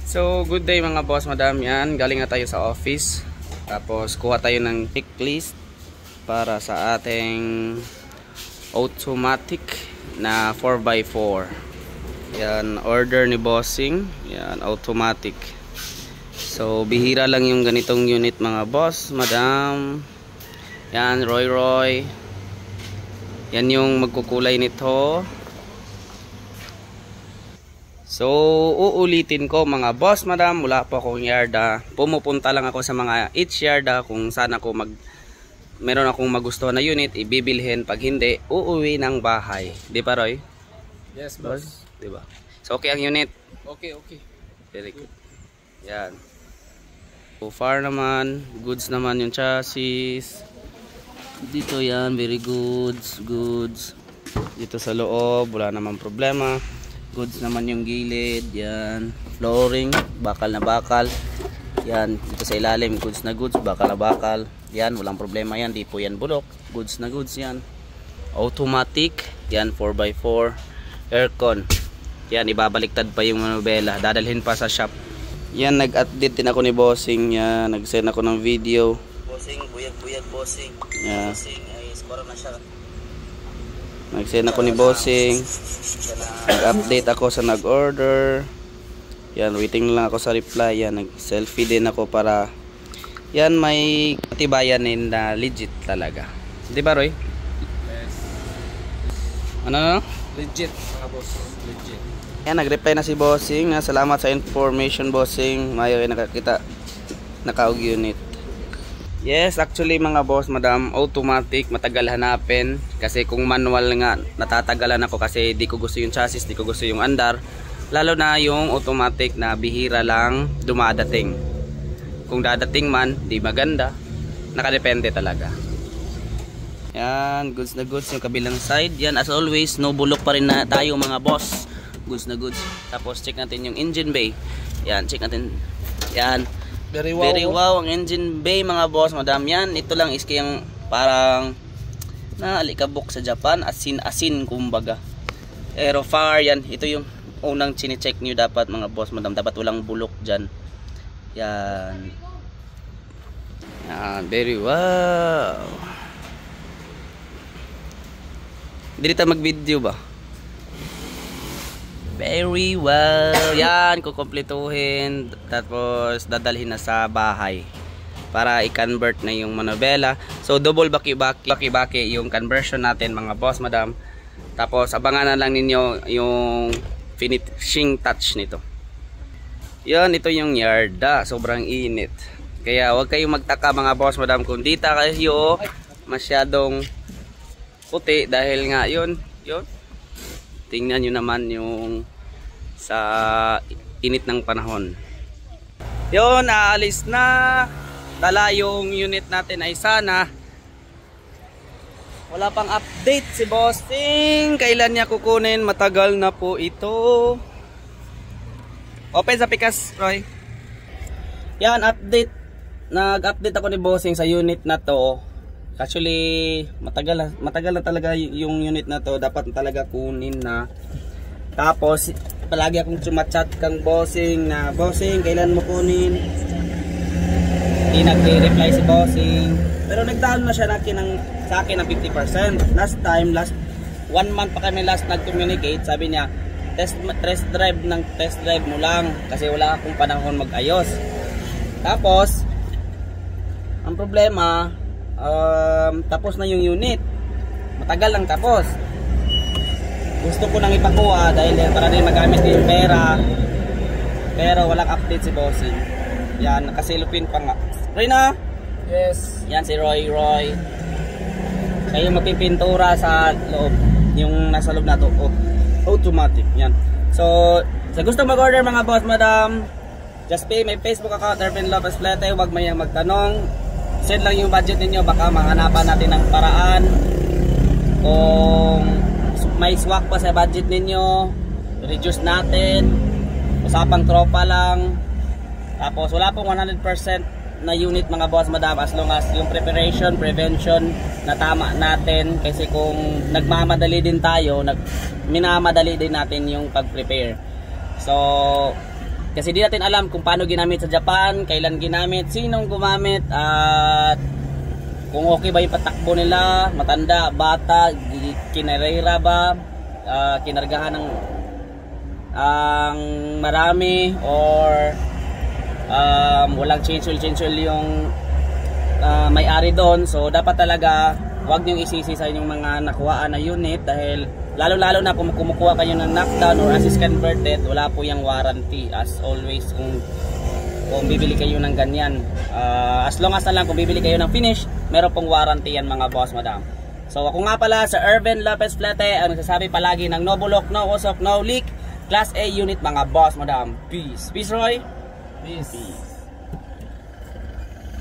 So, good day mga boss, madam. Yan, galing na tayo sa office. Tapos, kuha tayo ng checklist para sa ating automatic na 4x4. Yan, order ni bossing. Yan, automatic. So, bihira lang yung ganitong unit mga boss, madam. Yan, Roy. Yan yung magkukulay nito. So, uulitin ko mga boss, madam, wala po akong yarda. Pumupunta lang ako sa mga each yarda kung saan ako meron akong magustuhan na unit, ibibilhin. Pag hindi, uuwi ng bahay. Di ba, Roy? Yes, boss. Di ba? So, okay ang unit? Okay. Very good. Yan. So far naman, goods naman yung chassis. Dito yan, very goods. Dito sa loob, wala naman problema. Goods naman yung gilid, yan. Flooring, bakal na bakal. Yan, dito sa ilalim, goods na goods, bakal na bakal. Yan, walang problema yan, di po yan bulok. Goods na goods yan. Automatic, yan, 4x4. Aircon. Yan, ibabaliktad pa yung manubela. Dadalhin pa sa shop. Yan, nag-update din ako ni bossing. Yan, nag-send ako ng video. Bossing, buyag bossing. Yan. Bossing, ay, skoro na siya. Nag-send ako ni bossing. Nag-update ako sa nag-order. Yan, waiting lang ako sa reply. Yan, nag-selfie din ako para yan, may katibayanin na legit talaga. Di ba, Roy? Yes. Ano? Legit, mga boss. Legit. Yan, nag-reply na si bossing. Salamat sa information, bossing. Mayo ay nakakita. Nakaog unit. Yes, actually mga boss, madam, automatic, matagal hanapin. Kasi kung manual nga, natatagalan ako kasi di ko gusto yung chassis, di ko gusto yung andar. Lalo na yung automatic na bihira lang dumadating. Kung dadating man, di maganda. Nakadepende talaga. Yan, goods na goods yung kabilang side. Yan, as always, no bulok pa rin na tayo mga boss. Goods na goods. Tapos check natin yung engine bay. Yan, check natin. Yan. Very wow ang engine bay mga boss, madam. Yan, ito lang is kayang parang naalikabok sa Japan, asin kumbaga. Aerofar, yan, ito yung unang chine-check nyo dapat mga boss, madam. Dapat walang bulok dyan. Yan. Yan, very wow. Hindi tayo mag-video ba? Very well. Yan, kukumpletuhin. Tapos dadalhin na sa bahay para i-convert na yung manubela. So double baki-baki yung conversion natin mga boss, madam. Tapos abangan na lang ninyo yung finishing touch nito. Yan, ito yung yarda. Sobrang init. Kaya huwag kayong magtaka mga boss, madam, kung di kayo masyadong puti dahil nga yun. Tingnan nyo naman yung sa init ng panahon. Yun, aalis na. Dala yung unit natin ay sana. Wala pang update si bossing. Kailan niya kukunin? Matagal na po ito. Open sa pikas, Roy. Yan, update. Nag-update ako ni bossing sa unit na to. Actually, matagal na talaga yung unit na to. Dapat talaga kunin na. Tapos, palagi akong sumatchat kang bossing na, bossing, kailan mo kunin? Hindi nag-reply si bossing. Pero nagdaan na siya sa akin ng 50%. Last 1 month pa kami last nag-communicate. Sabi niya, test drive mo lang. Kasi wala akong panahon mag-ayos. Tapos, ang problema, tapos na yung unit, matagal lang tapos. Gusto ko nang ipakuha dahil para din magamit yung pera, pero walang update si bossing. Yan, nakasilupin pa nga. Rina? Yes. Yan si Roy. Kayo magpipintura sa loob, yung nasa loob na to, automatic. Yan. So sa gusto mag-order mga boss, madam, just pay my Facebook account, Ervin Lopez Plete. Huwag mayang magtanong, send lang yung budget ninyo, baka mahanapan natin ng paraan. Kung may swak pa sa budget ninyo, reduce natin. Usapang tropa lang. Tapos wala pong 100% na unit mga boss, madam, as long as yung prevention na tama natin. Kasi kung nagmamadali din tayo, minamadali din natin yung pag-prepare. So Kasi di natin alam kung paano ginamit sa Japan, kailan ginamit, sinong gumamit, at kung okay ba yung patakbo nila, matanda, bata, kinarera ba, kinargahan ng ang marami, or walang change yung may-ari doon. So dapat talaga wag niyong isisi sa inyong mga nakuhaan na unit, dahil lalo na kung kumukuha kayo ng knockdown or assist converted, wala po yung warranty. As always, kung bibili kayo ng ganyan, as long as na lang kung bibili kayo ng finish, meron pong warranty yan mga boss madam. So ako nga pala sa Ervin Lopez Plate, ang nagsasabi palagi ng no bulok, no usok, no leak, Class A unit mga boss madam. Peace. Peace Roy. Peace.